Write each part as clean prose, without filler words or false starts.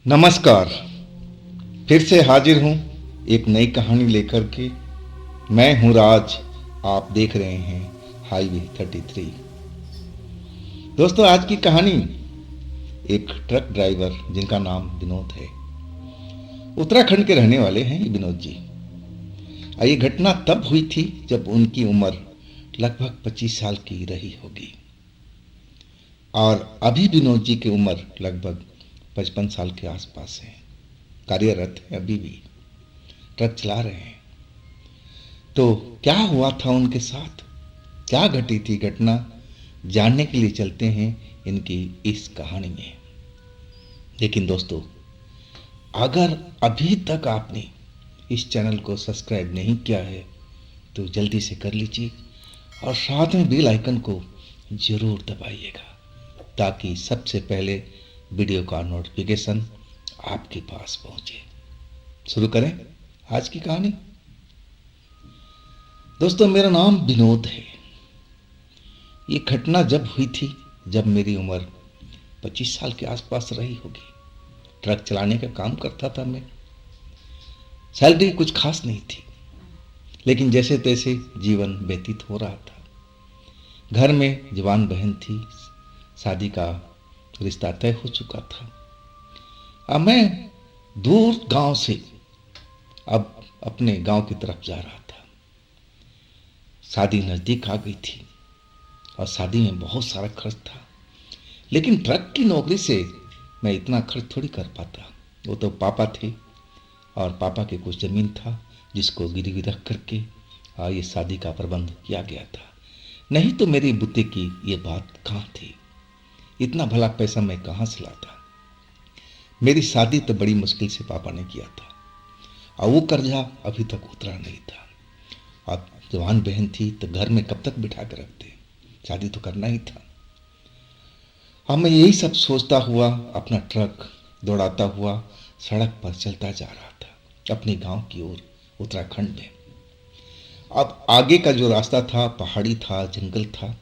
नमस्कार। फिर से हाजिर हूँ एक नई कहानी लेकर के। मैं हूँ राज। आप देख रहे हैं हाईवे 33। दोस्तों, आज की कहानी एक ट्रक ड्राइवर जिनका नाम विनोद है, उत्तराखंड के रहने वाले हैं विनोद जी। ये घटना तब हुई थी जब उनकी उम्र लगभग 25 साल की रही होगी और अभी विनोद जी की उम्र लगभग 55 साल के आसपास है। कार्यरत है, अभी भी ट्रक चला रहे हैं। तो क्या हुआ था उनके साथ, क्या घटी थी घटना, जानने के लिए चलते हैं इनकी इस कहानी में। लेकिन दोस्तों, अगर अभी तक आपने इस चैनल को सब्सक्राइब नहीं किया है तो जल्दी से कर लीजिए और साथ में बेल आइकन को जरूर दबाइएगा ताकि सबसे पहले वीडियो का नोटिफिकेशन आपके पास पहुंचे। शुरू करें आज की कहानी। दोस्तों, मेरा नाम विनोद है। ये घटना जब हुई थी जब मेरी उम्र 25 साल के आसपास रही होगी। ट्रक चलाने का काम करता था मैं। सैलरी कुछ खास नहीं थी, लेकिन जैसे तैसे जीवन व्यतीत हो रहा था। घर में जवान बहन थी, शादी का रिश्ता तय हो चुका था। अब मैं दूर गांव से अब अपने गांव की तरफ जा रहा था। शादी नज़दीक आ गई थी और शादी में बहुत सारा खर्च था, लेकिन ट्रक की नौकरी से मैं इतना खर्च थोड़ी कर पाता। वो तो पापा थे और पापा के कुछ ज़मीन था जिसको गिरवी रख करके ये शादी का प्रबंध किया गया था। नहीं तो मेरी बुद्धि की ये बात कहाँ थी, इतना भला पैसा मैं कहाँ से लाता। मेरी शादी तो बड़ी मुश्किल से पापा ने किया था और वो कर्जा अभी तक उतरा नहीं था। अब जवान बहन थी तो घर में कब तक बिठा कर रखते, शादी तो करना ही था। अब मैं यही सब सोचता हुआ अपना ट्रक दौड़ाता हुआ सड़क पर चलता जा रहा था अपने गांव की ओर, उत्तराखंड में। अब आगे का जो रास्ता था पहाड़ी था, जंगल था,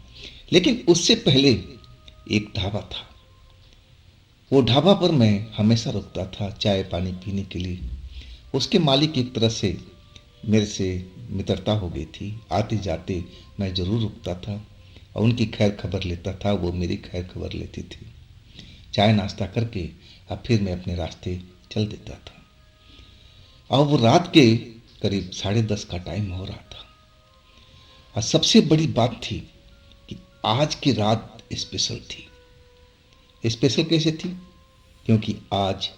लेकिन उससे पहले एक ढाबा था। वो ढाबा पर मैं हमेशा रुकता था चाय पानी पीने के लिए। उसके मालिक एक तरह से मेरे से मित्रता हो गई थी। आते जाते मैं ज़रूर रुकता था और उनकी खैर खबर लेता था, वो मेरी खैर खबर लेती थी। चाय नाश्ता करके अब फिर मैं अपने रास्ते चल देता था। और वो रात के करीब 10:30 का टाइम हो रहा था। और सबसे बड़ी बात थी कि आज की रात स्पेशल थी। स्पेशल कैसे थी? क्योंकि आज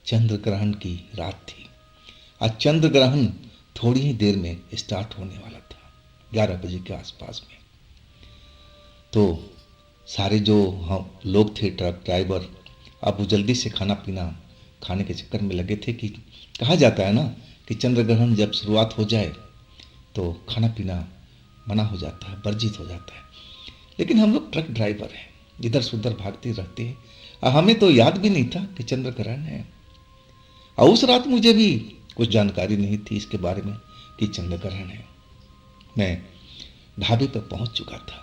चंद्र ग्रहण की रात थी। आज चंद्र ग्रहण थोड़ी ही देर में स्टार्ट होने वाला था, 11 बजे के आसपास में। तो सारे जो हम लोग थे, ट्रक ड्राइवर, अब वो जल्दी से खाना पीना खाने के चक्कर में लगे थे कि कहा जाता है ना कि चंद्र ग्रहण जब शुरुआत हो जाए तो खाना पीना मना हो जाता है, वर्जित हो जाता है। लेकिन हम लोग ट्रक ड्राइवर हैं, इधर से उधर भागते रहते हैं और हमें तो याद भी नहीं था कि चंद्र ग्रहण है। और उस रात मुझे भी कुछ जानकारी नहीं थी इसके बारे में कि चंद्र ग्रहण है। मैं ढाबे पर पहुंच चुका था।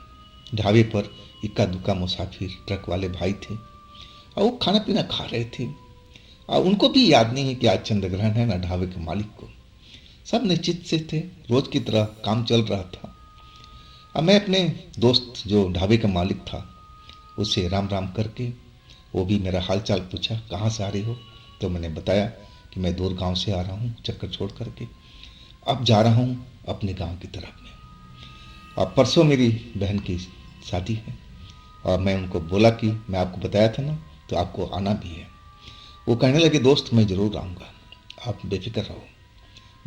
ढाबे पर इक्का दुक्का मुसाफिर ट्रक वाले भाई थे और वो खाना पीना खा रहे थे और उनको भी याद नहीं है कि आज चंद्र ग्रहण है, ना ढाबे के मालिक को। सब निश्चित से थे, रोज की तरह काम चल रहा था। अब मैं अपने दोस्त जो ढाबे का मालिक था उससे राम राम करके, वो भी मेरा हाल चाल पूछा, कहाँ से आ रही हो? तो मैंने बताया कि मैं दूर गांव से आ रहा हूँ चक्कर छोड़ करके, अब जा रहा हूँ अपने गांव की तरफ में। अब परसों मेरी बहन की शादी है और मैं उनको बोला कि मैं आपको बताया था ना, तो आपको आना भी है। वो कहने लगे, दोस्त मैं ज़रूर आऊँगा, आप बेफिक्र रहो,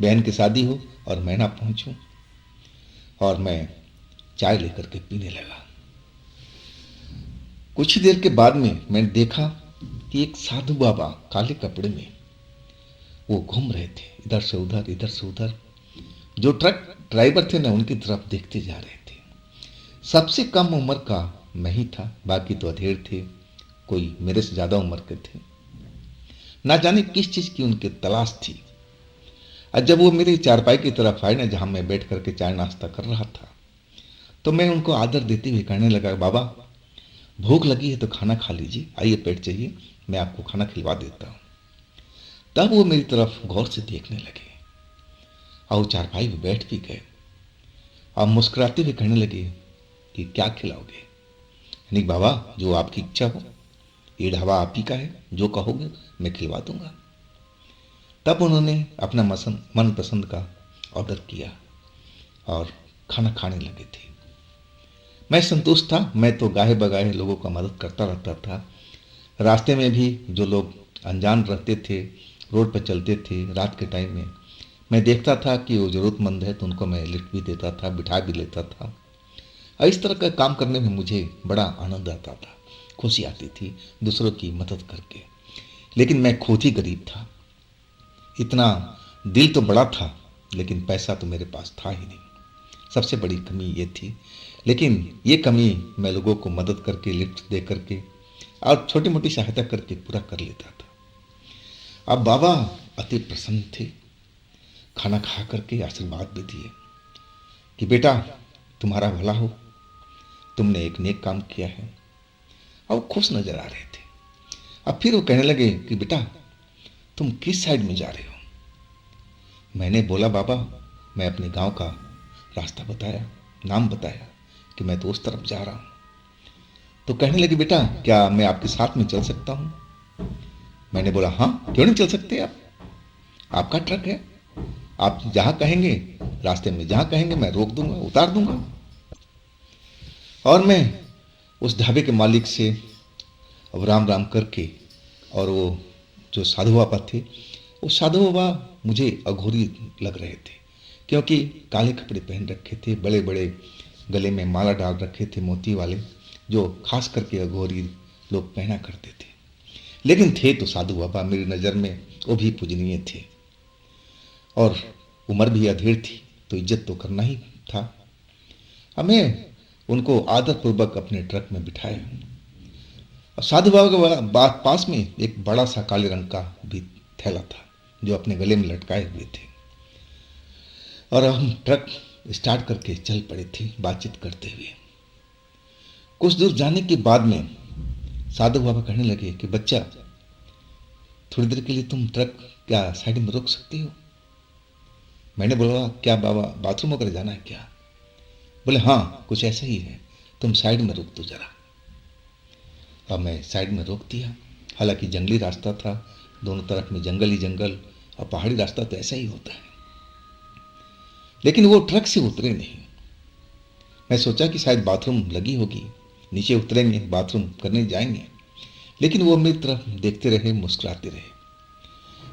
बहन की शादी हो और मैं ना पहुँचूँ। और मैं चाय लेकर के पीने लगा। कुछ देर के बाद में मैंने देखा कि एक साधु बाबा काले कपड़े में वो घूम रहे थे, इधर से उधर इधर से उधर। जो ट्रक ड्राइवर थे ना उनकी तरफ देखते जा रहे थे। सबसे कम उम्र का मैं ही था, बाकी तो अधेड़ थे, कोई मेरे से ज़्यादा उम्र के थे। ना जाने किस चीज़ की उनकी तलाश थी। और जब वो मेरी चारपाई की तरफ आए ना, जहाँ मैं बैठ करके चाय नाश्ता कर रहा था, तो मैं उनको आदर देते हुए कहने लगा, बाबा भूख लगी है तो खाना खा लीजिए, आइए पेट चाहिए, मैं आपको खाना खिलवा देता हूँ। तब वो मेरी तरफ गौर से देखने लगे और चारपाई पे बैठ भी गए और मुस्कुराते हुए कहने लगे कि क्या खिलाओगे? यानी बाबा, जो आपकी इच्छा हो, ये ढाबा आप ही का है, जो कहोगे मैं खिलवा दूंगा। तब उन्होंने अपना मनपसंद का ऑर्डर किया और खाना खाने लगे थे। मैं संतुष्ट था। मैं तो गाहे बगाहे लोगों का मदद करता रहता था। रास्ते में भी जो लोग अनजान रहते थे, रोड पर चलते थे रात के टाइम में, मैं देखता था कि वो ज़रूरतमंद है तो उनको मैं लिफ्ट भी देता था, बिठा भी लेता था। और इस तरह का काम करने में मुझे बड़ा आनंद आता था, खुशी आती थी दूसरों की मदद करके। लेकिन मैं खुद ही गरीब था। इतना दिल तो बड़ा था, लेकिन पैसा तो मेरे पास था ही नहीं। सबसे बड़ी कमी ये थी। लेकिन ये कमी मैं लोगों को मदद करके, लिफ्ट दे करके और छोटी मोटी सहायता करके पूरा कर लेता था। अब बाबा अति प्रसन्न थे। खाना खा करके आशीर्वाद भी दिए कि बेटा, तुम्हारा भला हो, तुमने एक नेक काम किया है। और खुश नजर आ रहे थे। अब फिर वो कहने लगे कि बेटा, तुम किस साइड में जा रहे हो? मैंने बोला बाबा, मैं अपने गांव का रास्ता बताया, नाम बताया कि मैं तो उस तरफ जा रहा हूं। तो कहने लगे बेटा, क्या मैं आपके साथ में चल सकता हूं? मैंने बोला हाँ, क्यों नहीं चल सकते आप, आपका ट्रक है, आप जहां कहेंगे, रास्ते में जहां कहेंगे मैं रोक दूंगा, उतार दूंगा। और मैं उस ढाबे के मालिक से अब राम राम करके, और वो जो साधु बाबा थे, वो साधु बाबा मुझे अघोरी लग रहे थे, क्योंकि काले कपड़े पहन रखे थे, बड़े बड़े गले में माला डाल रखे थे मोती वाले, जो खास करके अघोरी लोग पहना करते थे। लेकिन थे तो साधु बाबा, मेरी नज़र में वो भी पूजनीय थे। और उम्र भी अधेड़ थी तो इज्जत तो करना ही था। हमें उनको आदरपूर्वक अपने ट्रक में बिठाया। और साधु बाबा के पास में एक बड़ा सा काले रंग का भी थैला था, जो अपने गले में लटकाए हुए थे। और हम ट्रक स्टार्ट करके चल पड़े थे बातचीत करते हुए। कुछ दूर जाने के बाद में साधु बाबा कहने लगे कि बच्चा, थोड़ी देर के लिए तुम ट्रक क्या साइड में रोक सकती हो? मैंने बोला क्या बाबा, बाथरूम वगैरह जाना है क्या? बोले हाँ, कुछ ऐसा ही है, तुम साइड में रोक दो जरा। अब मैं साइड में रोक दिया। हालांकि जंगली रास्ता था, दोनों तरफ में जंगल ही जंगल, और पहाड़ी रास्ता तो ऐसा ही होता है। लेकिन वो ट्रक से उतरे नहीं। मैं सोचा कि शायद बाथरूम लगी होगी, नीचे उतरेंगे, बाथरूम करने जाएंगे। लेकिन वो मेरी तरफ देखते रहे, मुस्कुराते रहे।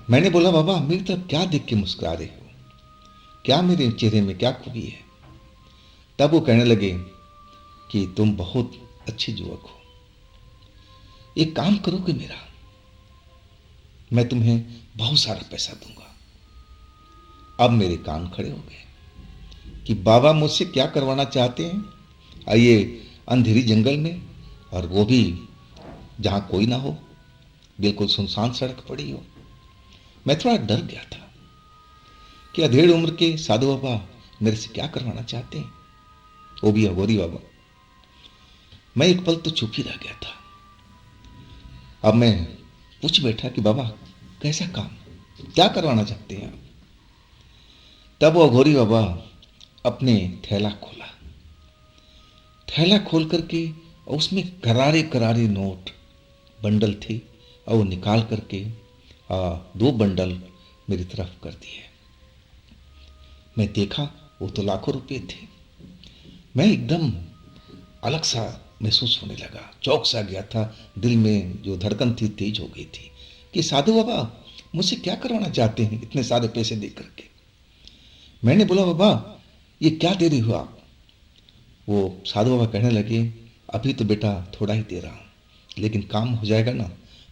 मैंने बोला बाबा, मेरी तरफ क्या देख के मुस्कुरा रहे हो? क्या मेरे चेहरे में क्या खूबी है? तब वो कहने लगे कि तुम बहुत अच्छे युवक हो, एक काम करोगे मेरा, मैं तुम्हें बहुत सारा पैसा दूंगा। अब मेरे कान खड़े हो गए कि बाबा मुझसे क्या करवाना चाहते हैं, आइए अंधेरी जंगल में, और वो भी जहां कोई ना हो, बिल्कुल सुनसान सड़क पड़ी हो। मैं थोड़ा डर गया था कि अधेड़ उम्र के साधु बाबा मेरे से क्या करवाना चाहते हैं, वो भी अघोरी बाबा। मैं एक पल तो चुप ही रह गया था। अब मैं पूछ बैठा कि बाबा, कैसा काम, क्या करवाना चाहते हैं आप? तब वो अघोरी बाबा अपने थैला खोला, थैला खोल करके उसमें करारे करारे नोट बंडल थे, और वो निकाल करके 2 बंडल मेरी तरफ कर दिए। मैं देखा वो तो लाखों रुपए थे। मैं एकदम अलग सा महसूस होने लगा, चौंक सा गया था। दिल में जो धड़कन थी तेज हो गई थी कि साधु बाबा मुझसे क्या करवाना चाहते हैं इतने सारे पैसे दे करके। मैंने बोला बाबा, ये क्या दे रही हो आप? वो साधु बाबा कहने लगे, अभी तो बेटा थोड़ा ही दे रहा हूँ, लेकिन काम हो जाएगा ना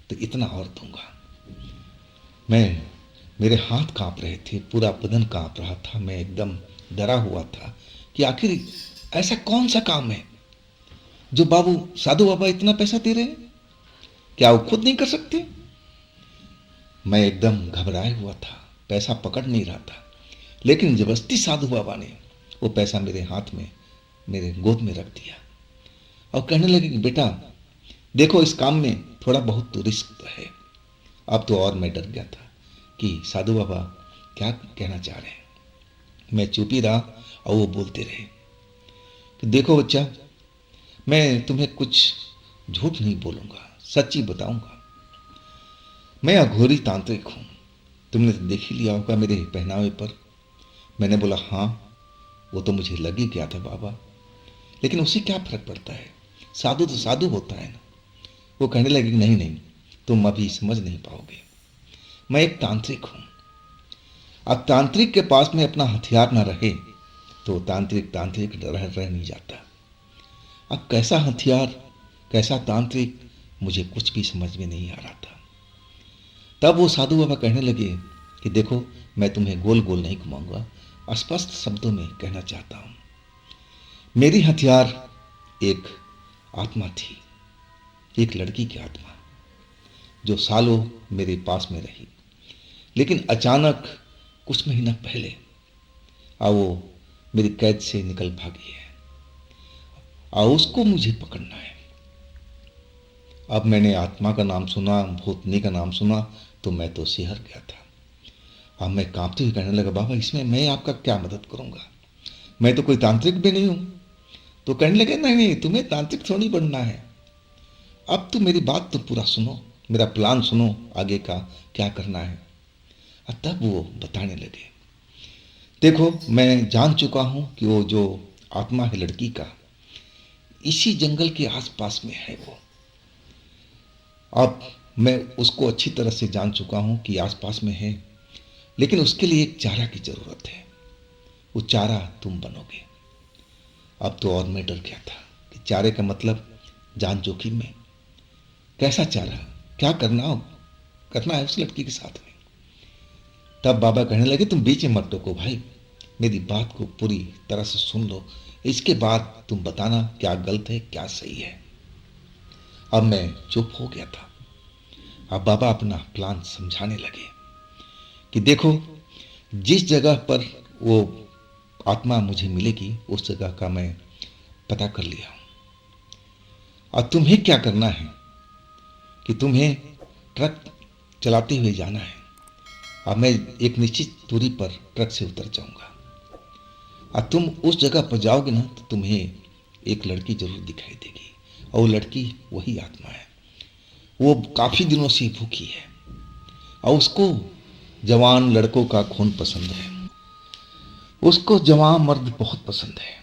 तो इतना और दूंगा। मेरे हाथ कांप रहे थे, पूरा बदन कांप रहा था। मैं एकदम डरा हुआ था कि आखिर ऐसा कौन सा काम है जो साधु बाबा इतना पैसा दे रहे हैं, क्या वो खुद नहीं कर सकते? मैं एकदम घबराया हुआ था, पैसा पकड़ नहीं रहा था। लेकिन जबरदस्ती साधु बाबा ने वो पैसा मेरे हाथ में, मेरे गोद में रख दिया, और कहने लगे कि बेटा देखो, इस काम में थोड़ा बहुत तो रिस्क है। अब तो और मैं डर गया था कि साधु बाबा क्या कहना चाह रहे हैं। मैं चुप ही रहा और वो बोलते रहे कि देखो बच्चा, मैं तुम्हें कुछ झूठ नहीं बोलूँगा, सच ही बताऊँगा। मैं अघोरी तांत्रिक हूँ। तुमने तो देख ही लिया होगा मेरे पहनावे पर। मैंने बोला हाँ, वो तो मुझे लग ही गया था बाबा, लेकिन उससे क्या फर्क पड़ता है, साधु तो साधु होता है ना। वो कहने लगे कि नहीं नहीं, तुम अभी समझ नहीं पाओगे, मैं एक तांत्रिक हूँ। अब तांत्रिक के पास में अपना हथियार न रहे तो तांत्रिक तांत्रिक रह नहीं जाता। अब कैसा हथियार, कैसा तांत्रिक, मुझे कुछ भी समझ में नहीं आ रहा था। तब वो साधु बाबा कहने लगे कि देखो, मैं तुम्हें गोल गोल नहीं घुमाऊंगा, स्पष्ट शब्दों में कहना चाहता हूं। मेरी हथियार एक आत्मा थी, एक लड़की की आत्मा, जो सालों मेरे पास में रही, लेकिन अचानक कुछ महीना पहले वो मेरी कैद से निकल भागी है और उसको मुझे पकड़ना है। अब मैंने आत्मा का नाम सुना, भूतनी का नाम सुना, तो मैं तो सिहर गया था। अब मैं कांपते हुए कहने लगा, बाबा इसमें मैं आपका क्या मदद करूंगा, मैं तो कोई तांत्रिक भी नहीं हूं। तो कहने लगे नहीं नहीं, तुम्हें तांत्रिक थोड़ी बनना है, अब तो मेरी बात तो पूरा सुनो, मेरा प्लान सुनो, आगे का क्या करना है। और तब वो बताने लगे, देखो मैं जान चुका हूं कि वो जो आत्मा है लड़की का, इसी जंगल के आसपास में है वो। अब मैं उसको अच्छी तरह से जान चुका हूं कि आसपास में है, लेकिन उसके लिए एक चारा की जरूरत है। वो चारा तुम बनोगे। अब तो और मैं डर गया था कि चारे का मतलब जान जोखिम में। कैसा चारा, क्या करना है उस लड़की के साथ में। तब बाबा कहने लगे, तुम बीच में मत टोको भाई, मेरी बात को पूरी तरह से सुन लो, इसके बाद तुम बताना क्या गलत है क्या सही है। अब मैं चुप हो गया था। अब बाबा अपना प्लान समझाने लगे कि देखो, जिस जगह पर वो आत्मा मुझे मिलेगी उस जगह का मैं पता कर लिया। और तुम्हें क्या करना है कि तुम्हें ट्रक चलाते हुए जाना है। अब मैं एक निश्चित दूरी पर ट्रक से उतर जाऊंगा और तुम उस जगह पर जाओगे ना, तो तुम्हें एक लड़की जरूर दिखाई देगी, और वो लड़की वही आत्मा है। वो काफी दिनों से भूखी है और उसको जवान लड़कों का खून पसंद है, उसको जवान मर्द बहुत पसंद है।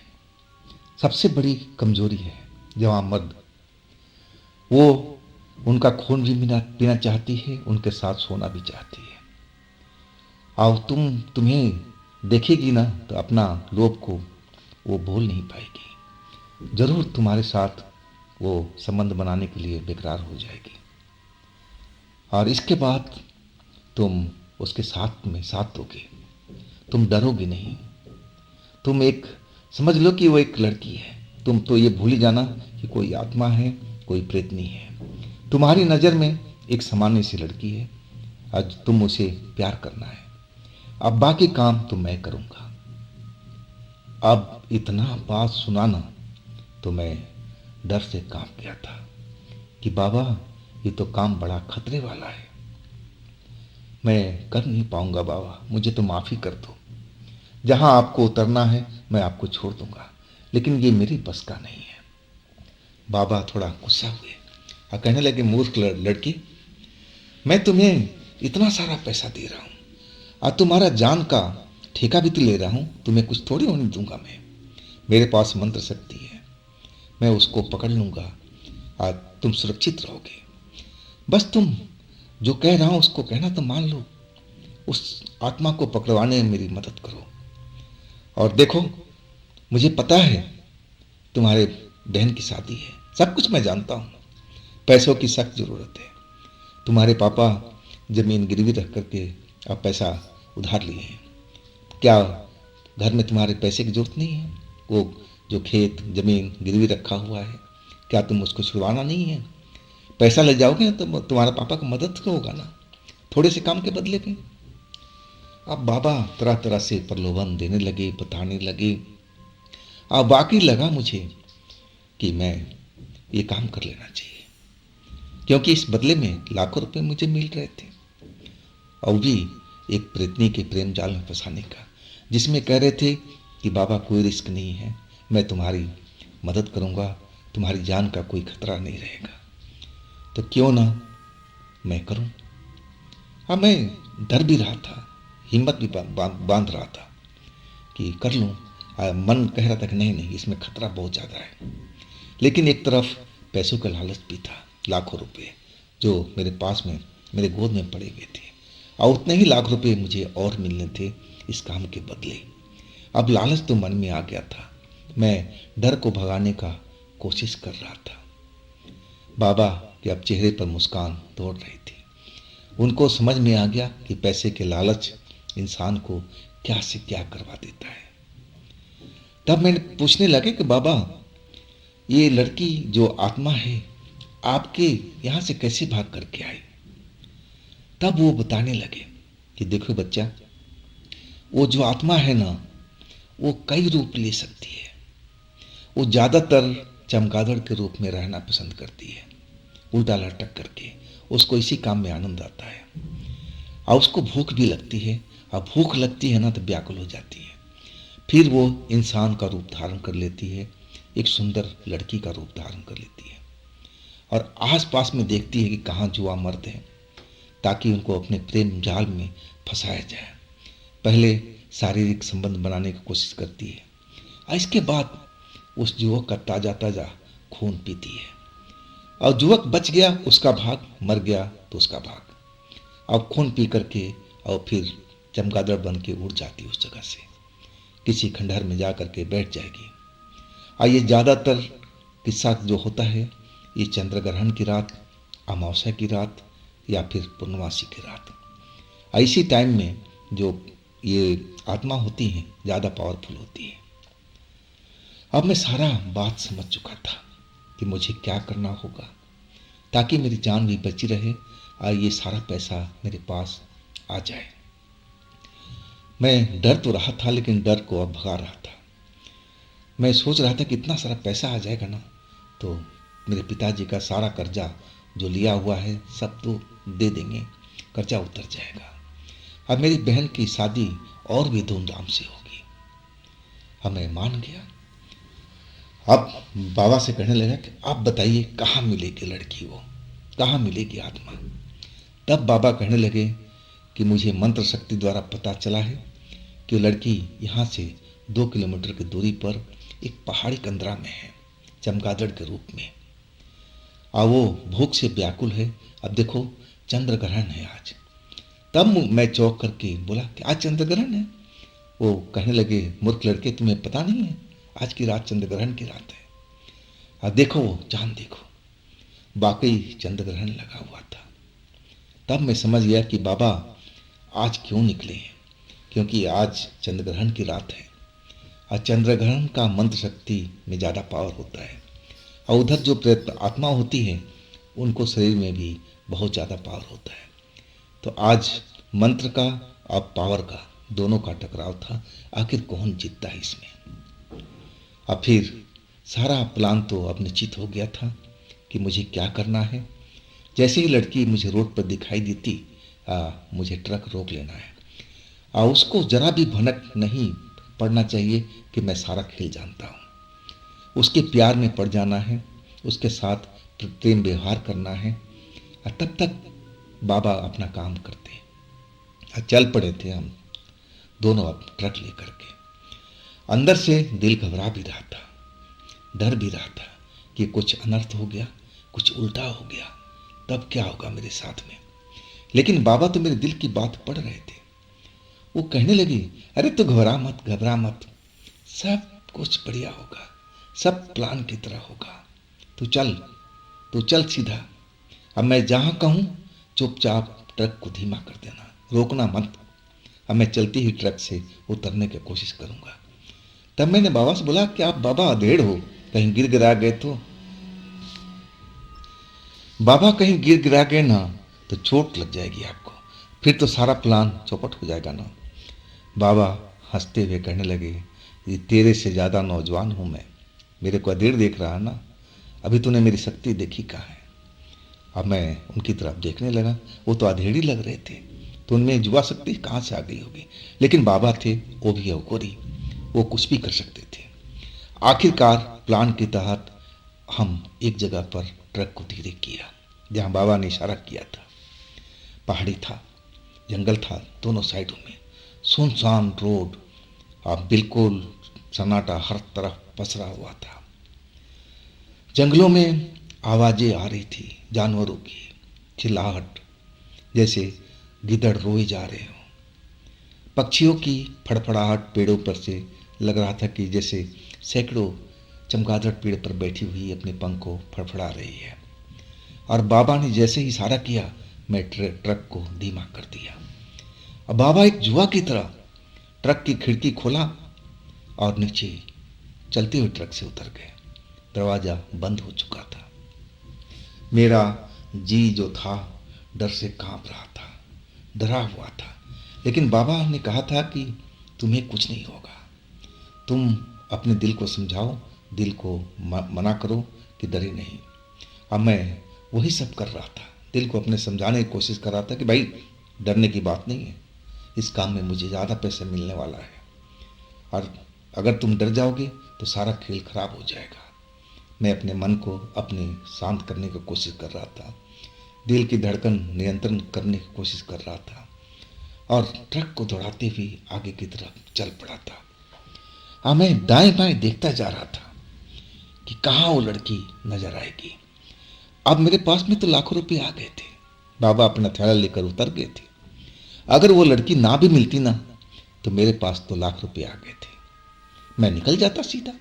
सबसे बड़ी कमजोरी है जवान मर्द, वो उनका खून भी पीना चाहती है, उनके साथ सोना भी चाहती है। और तुम्हें देखेगी ना तो अपना लोभ को वो भूल नहीं पाएगी, जरूर तुम्हारे साथ वो संबंध बनाने के लिए बेकरार हो जाएगी। और इसके बाद तुम उसके साथ में साथ दोगे, तुम डरोगे नहीं। तुम एक समझ लो कि वो एक लड़की है, तुम तो ये भूल ही जाना कि कोई आत्मा है, कोई प्रेतनी है। तुम्हारी नज़र में एक सामान्य सी लड़की है, आज तुम उसे प्यार करना है। अब बाकी काम तो मैं करूंगा। अब इतना बात सुनाना तो मैं डर से कांप गया था कि बाबा ये तो काम बड़ा खतरे वाला है, मैं कर नहीं पाऊंगा बाबा, मुझे तो माफ़ी कर दो। जहां आपको उतरना है मैं आपको छोड़ दूंगा, लेकिन ये मेरी बस का नहीं है। बाबा थोड़ा गुस्सा हुए और कहने लगे, मूर्ख लड़की, मैं तुम्हें इतना सारा पैसा दे रहा हूं और तुम्हारा जान का ठेका भी तो ले रहा हूं, तुम्हें कुछ थोड़ी होने दूंगा मैं। मेरे पास मंत्र शक्ति है, मैं उसको पकड़ लूंगा और तुम सुरक्षित रहोगे। बस तुम जो कह रहा हूं उसको कहना तो मान लो, उस आत्मा को पकड़वाने में मेरी मदद करो। और देखो, मुझे पता है तुम्हारे बहन की शादी है, सब कुछ मैं जानता हूँ, पैसों की सख्त ज़रूरत है। तुम्हारे पापा ज़मीन गिरवी रख करके अब पैसा उधार लिए हैं। क्या घर में तुम्हारे पैसे की ज़रूरत नहीं है? वो जो खेत ज़मीन गिरवी रखा हुआ है, क्या तुम उसको छुड़वाना नहीं है? पैसा ले जाओगे तो तुम्हारे पापा को मदद तो होगा ना, थोड़े से काम के बदले में। अब बाबा तरह तरह से प्रलोभन देने लगे, बताने लगे। अब वाकई लगा मुझे कि मैं ये काम कर लेना चाहिए, क्योंकि इस बदले में लाखों रुपए मुझे मिल रहे थे और भी एक प्रेतनी के प्रेम जाल में फंसाने का, जिसमें कह रहे थे कि बाबा कोई रिस्क नहीं है, मैं तुम्हारी मदद करूँगा, तुम्हारी जान का कोई खतरा नहीं रहेगा, तो क्यों ना मैं करूं। हाँ, मैं डर भी रहा था, हिम्मत भी बांध रहा था कि कर लूं। मन कह रहा था कि नहीं नहीं, इसमें खतरा बहुत ज़्यादा है। लेकिन एक तरफ पैसों का लालच भी था, लाखों रुपए जो मेरे पास में, मेरे गोद में पड़े हुए थे, और उतने ही लाख रुपए मुझे और मिलने थे इस काम के बदले। अब लालच तो मन में आ गया था, मैं डर को भगाने का कोशिश कर रहा था। बाबा के अब चेहरे पर मुस्कान दौड़ रही थी। उनको समझ में आ गया कि पैसे के लालच इंसान को क्या से क्या करवा देता है। तब मैंने पूछने लगे कि बाबा, ये लड़की जो आत्मा है आपके यहाँ से कैसे भाग करके आई? तब वो बताने लगे कि देखो बच्चा, वो जो आत्मा है ना, वो कई रूप ले सकती है। वो ज़्यादातर चमगादड़ के रूप में रहना पसंद करती है, उल्टा लटक करके। उसको इसी काम में आनंद आता है, और उसको भूख भी लगती है, और भूख लगती है ना तो व्याकुल हो जाती है। फिर वो इंसान का रूप धारण कर लेती है, एक सुंदर लड़की का रूप धारण कर लेती है, और आसपास में देखती है कि कहाँ जुआ मर्द हैं, ताकि उनको अपने प्रेम जाल में फंसाया जाए। पहले शारीरिक संबंध बनाने की कोशिश करती है, और इसके बाद उस युवक का ताज़ा ताज़ा खून पीती है, और युवक बच गया उसका भाग, मर गया तो उसका भाग। अब खून पी करके और फिर चमगादड़ बन के उड़ जाती उस जगह से, किसी खंडहर में जा करके बैठ जाएगी। और ये ज़्यादातर किस्सा जो होता है, ये चंद्र ग्रहण की रात, अमावस्या की रात, या फिर पूर्णमासी की रात, ऐसी टाइम में जो ये आत्मा होती हैं ज़्यादा पावरफुल होती है। अब मैं सारा बात समझ चुका था कि मुझे क्या करना होगा ताकि मेरी जान भी बची रहे और ये सारा पैसा मेरे पास आ जाए। मैं डर तो रहा था, लेकिन डर को अब भगा रहा था। मैं सोच रहा था कि इतना सारा पैसा आ जाएगा ना, तो मेरे पिताजी का सारा कर्जा जो लिया हुआ है सब तो दे देंगे, कर्जा उतर जाएगा। अब मेरी बहन की शादी और भी धूमधाम से होगी। अब मैं मान गया। अब बाबा से कहने लगा कि आप बताइए कहाँ मिलेगी लड़की, वो कहाँ मिलेगी आत्मा? तब बाबा कहने लगे कि मुझे मंत्र शक्ति द्वारा पता चला है कि वो लड़की यहाँ से 2 किलोमीटर की दूरी पर एक पहाड़ी कंदरा में है, चमगादड़ के रूप में, और वो भूख से व्याकुल है। अब देखो चंद्र ग्रहण है आज। तब मैं चौंक करके बोला कि आज चंद्र ग्रहण है? वो कहने लगे, मूर्ख लड़के, तुम्हें पता नहीं है, आज की रात चंद्र ग्रहण की रात है। अब देखो वो चांद देखो, वाकई चंद्र ग्रहण लगा हुआ था। तब मैं समझ गया कि बाबा आज क्यों निकले हैं, क्योंकि आज चंद्र ग्रहण की रात है, और चंद्र ग्रहण का मंत्र शक्ति में ज़्यादा पावर होता है, और उधर जो प्रेत आत्मा होती है उनको शरीर में भी बहुत ज़्यादा पावर होता है। तो आज मंत्र का और पावर का दोनों का टकराव था, आखिर कौन जीतता है इसमें। अब फिर सारा प्लान तो अब निश्चित हो गया था कि मुझे क्या करना है। जैसे ही लड़की मुझे रोड पर दिखाई देती, मुझे ट्रक रोक लेना है, और उसको जरा भी भनक नहीं पड़ना चाहिए कि मैं सारा खेल जानता हूँ। उसके प्यार में पड़ जाना है, उसके साथ प्रेम व्यवहार करना है, और तब तक बाबा अपना काम करते। चल पड़े थे हम दोनों अब ट्रक लेकर के। अंदर से दिल घबरा भी रहा था, डर भी रहा था कि कुछ अनर्थ हो गया, कुछ उल्टा हो गया, तब क्या होगा मेरे साथ में। लेकिन बाबा तो मेरे दिल की बात पढ़ रहे थे। वो कहने लगे, अरे तू घबरा मत, घबरा मत, सब कुछ बढ़िया होगा, सब प्लान की तरह होगा। तू चल सीधा। अब मैं जहाँ कहूँ चुपचाप ट्रक को धीमा कर देना, रोकना मत। अब मैं चलती ही ट्रक से उतरने की कोशिश करूँगा। तब मैंने बाबा से बोला कि आप बाबा अधेड़ हो, कहीं गिर गिरा गए तो। बाबा कहीं गिर गिरा गए ना तो चोट लग जाएगी आपको, फिर तो सारा प्लान चौपट हो जाएगा ना। बाबा हंसते हुए कहने लगे, ये तेरे से ज़्यादा नौजवान हूँ मैं, मेरे को अधेड़ देख रहा है ना, अभी तूने मेरी शक्ति देखी कहाँ है। अब मैं उनकी तरफ देखने लगा, वो तो अधेड़ ही लग रहे थे, तो उनमें युवा शक्ति कहाँ से आ गई होगी। लेकिन बाबा थे वो भी अघोरी, वो कुछ भी कर सकते थे। आखिरकार प्लान के तहत हम एक जगह पर ट्रक को धीरे किया जहाँ बाबा ने इशारा किया था। पहाड़ी था, जंगल था दोनों साइडों में, सुनसान रोड और बिल्कुल सन्नाटा हर तरफ पसरा हुआ था। जंगलों में आवाजें आ रही थी, जानवरों की चिल्लाहट, जैसे गिद्दड़ रोए जा रहे हो। पक्षियों की फड़फड़ाहट पेड़ों पर से लग रहा था कि जैसे सैकड़ों चमगादड़ पेड़ पर बैठी हुई अपने पंख को फड़फड़ा रही है। और बाबा ने जैसे ही इशारा किया, मैं ट्रक को धीमा कर दिया। अब बाबा एक जुआ की तरह ट्रक की खिड़की खोला और नीचे चलते हुए ट्रक से उतर गए। दरवाज़ा बंद हो चुका था। मेरा जी जो था डर से कांप रहा था, डरा हुआ था। लेकिन बाबा ने कहा था कि तुम्हें कुछ नहीं होगा, तुम अपने दिल को समझाओ, दिल को मना करो कि डरे नहीं। अब मैं वही सब कर रहा था, दिल को अपने समझाने की कोशिश कर रहा था कि भाई डरने की बात नहीं है, इस काम में मुझे ज़्यादा पैसे मिलने वाला है और अगर तुम डर जाओगे तो सारा खेल खराब हो जाएगा। मैं अपने मन को अपने शांत करने की कोशिश कर रहा था, दिल की धड़कन नियंत्रण करने की कोशिश कर रहा था और ट्रक को दौड़ाते हुए आगे की तरफ चल पड़ा था। अब मैं दाएं बाएं देखता जा रहा था कि कहाँ वो लड़की नजर आएगी। अब मेरे पास में तो लाखों रुपए आ गए थे, बाबा अपना थैला लेकर उतर गए थे। अगर वो लड़की ना भी मिलती ना तो मेरे पास तो लाख रुपए आ गए थे। मैं निकल जाता सीधा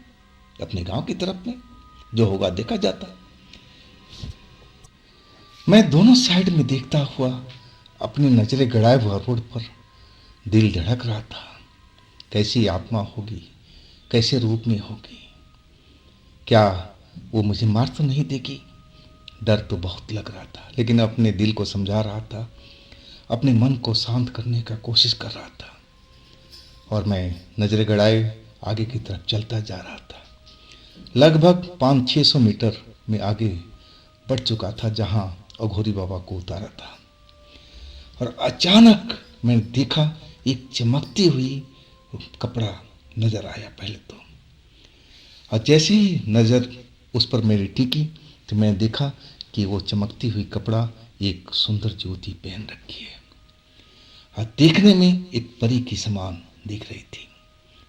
अपने गांव की तरफ में, जो होगा देखा जाता। मैं दोनों साइड में देखता हुआ अपनी नजरें गड़ाए हुआ रोड पर, दिल धड़क रहा था। कैसी आत्मा होगी, कैसे रूप में होगी, क्या वो मुझे मार तो नहीं देगी। डर तो बहुत लग रहा था, लेकिन अपने दिल को समझा रहा था, अपने मन को शांत करने का कोशिश कर रहा था और मैं नजरें गड़ाए आगे की तरफ चलता जा रहा था। लगभग 500-600 मीटर में आगे बढ़ चुका था जहां अघोरी बाबा को उतारा था और अचानक मैंने देखा एक चमकती हुई कपड़ा नजर आया पहले तो। और जैसे ही नज़र उस पर मेरी टिकी तो मैंने देखा कि वो चमकती हुई कपड़ा एक सुंदर ज्योति पहन रखी है और देखने में एक परी की समान दिख रही थी।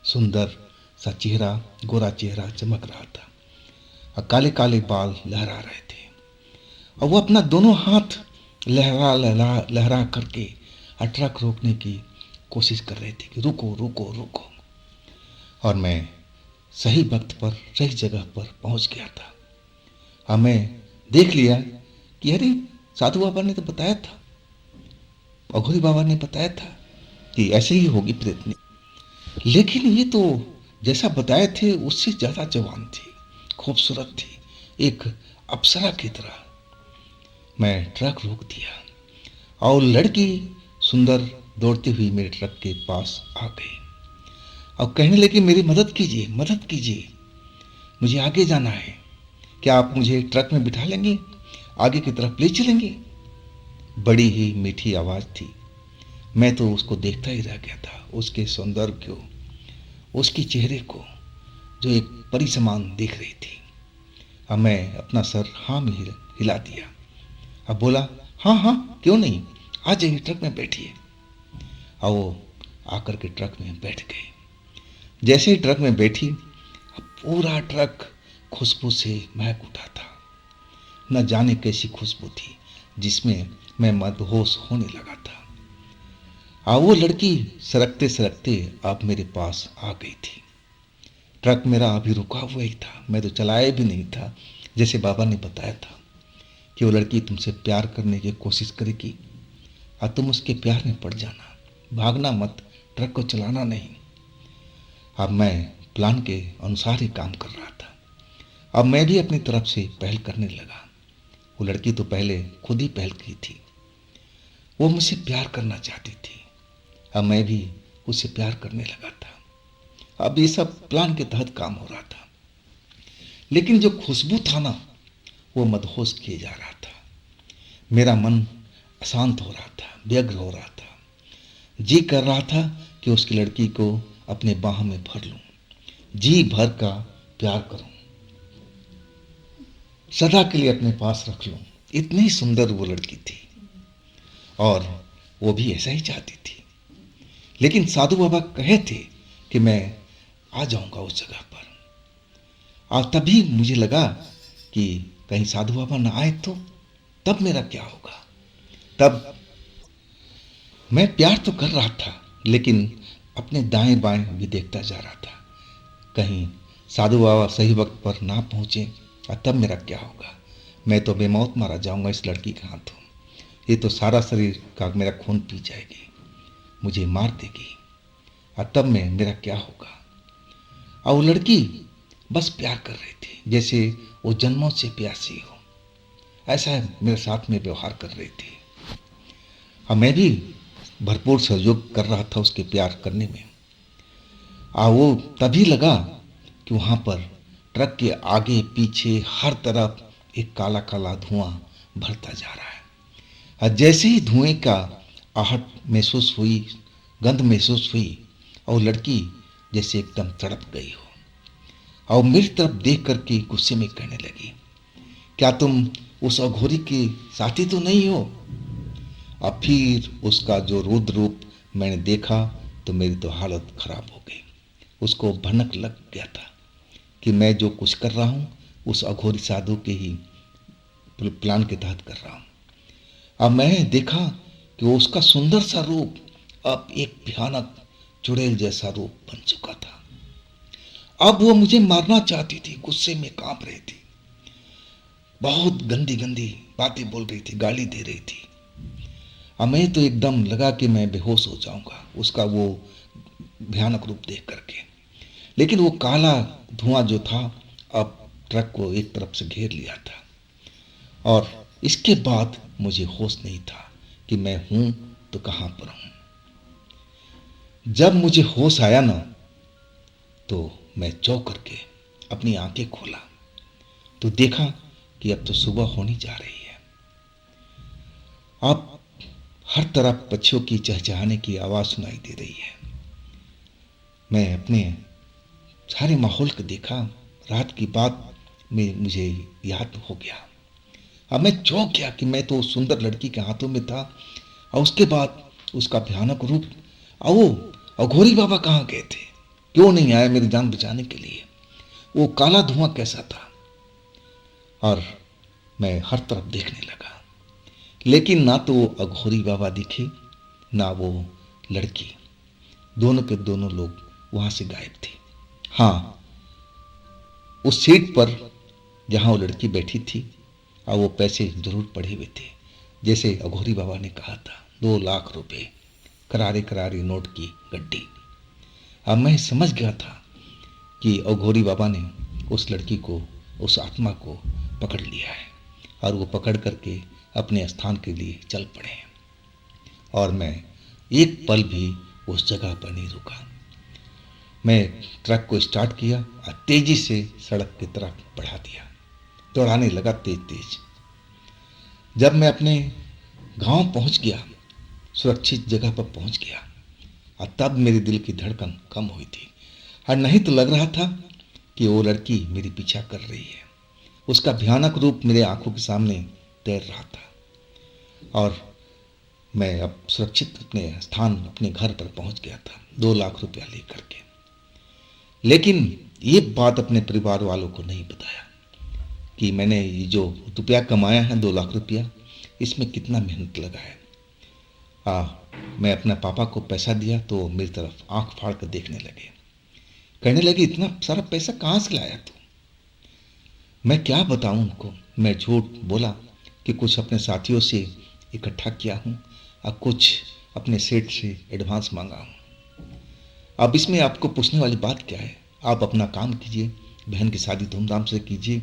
सुंदर सा चेहरा, गोरा चेहरा चमक रहा था और काले काले बाल लहरा रहे थे और वो अपना दोनों हाथ लहरा लहरा लहरा करके ट्रक रोकने की कोशिश कर रहे थे कि रुको रुको रुको। और मैं सही वक्त पर सही जगह पर पहुंच गया था। और मैं देख लिया कि अरे साधु बाबा ने तो बताया था, अघोरी बाबा ने बताया था कि ऐसे ही होगी प्रेतनी, लेकिन ये तो जैसा बताए थे उससे ज़्यादा जवान थी, खूबसूरत थी, एक अप्सरा की तरह। मैं ट्रक रोक दिया और लड़की सुंदर दौड़ती हुई मेरे ट्रक के पास आ गई और कहने लगी मेरी मदद कीजिए, मदद कीजिए, मुझे आगे जाना है, क्या आप मुझे ट्रक में बिठा लेंगे, आगे की तरफ ले चलेंगे। बड़ी ही मीठी आवाज़ थी। मैं तो उसको देखता ही रह गया था, उसके सौंदर्य को, उसके चेहरे को जो एक परी समान दिख रही थी। अब मैं अपना सर हाँ में हिला दिया। अब बोला हाँ हाँ क्यों नहीं, आ जाइए ट्रक में बैठिए। और वो आकर के ट्रक में बैठ गए। जैसे ही ट्रक में बैठी पूरा ट्रक खुशबू से महक उठा था। न जाने कैसी खुशबू थी जिसमें मैं मदहोश होने लगा था। वो लड़की सरकते सरकते अब मेरे पास आ गई थी। ट्रक मेरा अभी रुका हुआ ही था, मैं तो चलाया भी नहीं था। जैसे बाबा ने बताया था कि वो लड़की तुमसे प्यार करने की कोशिश करेगी और तुम उसके प्यार में पड़ जाना, भागना मत, ट्रक को चलाना नहीं। अब मैं प्लान के अनुसार ही काम कर रहा था। अब मैं भी अपनी तरफ से पहल करने लगा। वो लड़की तो पहले खुद ही पहल की थी, वो मुझसे प्यार करना चाहती थी। अब मैं भी उससे प्यार करने लगा था। अब ये सब प्लान के तहत काम हो रहा था, लेकिन जो खुशबू था ना वो मदहोश किए जा रहा था। मेरा मन अशांत हो रहा था, व्यग्र हो रहा था। जी कर रहा था कि उसकी लड़की को अपने बाहों में भर लूं, जी भर का प्यार करूं, सदा के लिए अपने पास रख लूं। इतनी सुंदर वो लड़की थी और वो भी ऐसा ही चाहती थी। लेकिन साधु बाबा कहे थे कि मैं आ जाऊंगा उस जगह पर। और तभी मुझे लगा कि कहीं साधु बाबा ना आए तो तब मेरा क्या होगा। तब मैं प्यार तो कर रहा था, लेकिन अपने दाएं बाएं भी देखता जा रहा था, कहीं साधु बाबा सही वक्त पर ना पहुंचे और तब मेरा क्या होगा। मैं तो बेमौत मारा जाऊंगा इस लड़की के हाथों। ये तो सारा शरीर का मेरा खून पी जाएगी, मुझे मार देगी और तब मैं मेरा क्या होगा। और वो लड़की बस प्यार कर रही थी, जैसे वो जन्मों से प्यासी हो, ऐसा मेरे साथ में व्यवहार कर रही थी। और मैं भी भरपूर सहयोग कर रहा था उसके प्यार करने में। वो तभी लगा कि वहाँ पर ट्रक के आगे पीछे हर तरफ एक काला काला धुआं भरता जा रहा है। और जैसे ही धुएं का आहट महसूस हुई, गंध महसूस हुई, और लड़की जैसे एकदम तड़प गई हो और मेरी तरफ देख करके गुस्से में कहने लगी, क्या तुम उस अघोरी के साथी तो नहीं हो। अब फिर उसका जो रुद्र रूप मैंने देखा तो मेरी तो हालत खराब हो गई। उसको भनक लग गया था कि मैं जो कुछ कर रहा हूँ उस अघोरी साधु के ही प्लान के तहत कर रहा हूँ। अब मैंने देखा कि वो उसका सुंदर सा रूप अब एक भयानक चुड़ैल जैसा रूप बन चुका था। अब वो मुझे मारना चाहती थी, गुस्से में कांप रही थी, बहुत गंदी गंदी बातें बोल रही थी, गाली दे रही थी। अब मैं तो एकदम लगा कि मैं बेहोश हो जाऊंगा उसका वो भयानक रूप देख करके। लेकिन वो काला धुआं जो था अब ट्रक को एक तरफ से घेर लिया था और इसके बाद मुझे होश नहीं था कि मैं हूं तो कहां पर हूं। जब मुझे होश आया ना तो मैं चौंक करके अपनी आंखें खोला तो देखा कि अब तो सुबह होने जा रही है। अब हर तरफ पक्षियों की चहचहाने की आवाज सुनाई दे रही है। मैं अपने सारे माहौल को देखा, रात की बात में मुझे याद हो गया। अब मैं चौंक गया कि मैं तो उस सुंदर लड़की के हाथों में था और उसके बाद उसका भयानक रूप। और वो अघोरी बाबा कहाँ गए थे, क्यों नहीं आए मेरी जान बचाने के लिए। वो काला धुआं कैसा था। और मैं हर तरफ देखने लगा, लेकिन ना तो वो अघोरी बाबा दिखे ना वो लड़की, दोनों के दोनों लोग वहां से गायब थे। हाँ, उस सीट पर जहां वो लड़की बैठी थी और वो पैसे जरूर पड़े हुए थे, जैसे अघोरी बाबा ने कहा था, 2 लाख रुपए, करारे करारे नोट की गड्डी। अब मैं समझ गया था कि अघोरी बाबा ने उस लड़की को, उस आत्मा को पकड़ लिया है और वो पकड़ करके अपने स्थान के लिए चल पड़े हैं। और मैं एक पल भी उस जगह पर नहीं रुका। मैं ट्रक को स्टार्ट किया और तेजी से सड़क की तरफ बढ़ा दिया, दौड़ाने लगा तेज तेज। जब मैं अपने गांव पहुंच गया, सुरक्षित जगह पर पहुंच गया, और तब मेरे दिल की धड़कन कम हुई थी। और नहीं तो लग रहा था कि वो लड़की मेरी पीछा कर रही है। उसका भयानक रूप मेरे आंखों के सामने तैर रहा था और मैं अब सुरक्षित अपने स्थान, अपने घर पर पहुंच गया था 2 लाख रुपया लेकर के। लेकिन ये बात अपने परिवार वालों को नहीं बताया कि मैंने ये जो रुपया कमाया है 2 लाख रुपया, इसमें कितना मेहनत लगा है। मैं अपने पापा को पैसा दिया तो मेरी तरफ आंख फाड़ कर देखने लगे, कहने लगे, इतना सारा पैसा कहाँ से लाया तू। मैं क्या बताऊं उनको। मैं झूठ बोला कि कुछ अपने साथियों से इकट्ठा किया हूँ और कुछ अपने सेठ से एडवांस मांगा हूँ। अब इसमें आपको पूछने वाली बात क्या है, आप अपना काम कीजिए, बहन की शादी धूमधाम से कीजिए,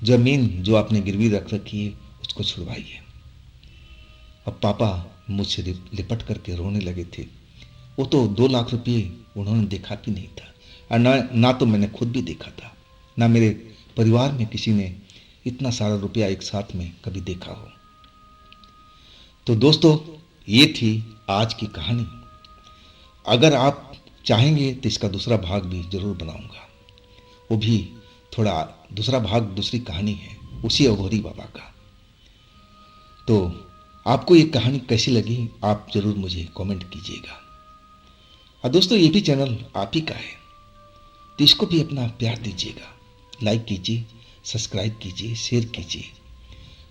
जमीन जो आपने गिरवी रख रखी है उसको छुड़वाइए। अब पापा मुझसे लिपट करके रोने लगे थे। वो तो 2 लाख रुपये उन्होंने देखा भी नहीं था और ना तो मैंने खुद भी देखा था, ना मेरे परिवार में किसी ने इतना सारा रुपया एक साथ में कभी देखा हो। तो दोस्तों, ये थी आज की कहानी अगर आप चाहेंगे तो इसका दूसरा भाग भी ज़रूर बनाऊंगा। वो भी थोड़ा दूसरा भाग, दूसरी कहानी है उसी अघोरी बाबा का। तो आपको ये कहानी कैसी लगी आप ज़रूर मुझे कमेंट कीजिएगा। और दोस्तों ये भी चैनल आप ही का है, तो इसको भी अपना प्यार दीजिएगा, लाइक कीजिए, सब्सक्राइब कीजिए, शेयर कीजिए।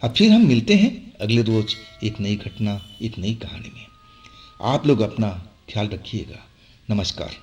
अब फिर हम मिलते हैं अगले रोज एक नई घटना, एक नई कहानी में। आप लोग अपना ख्याल रखिएगा। नमस्कार।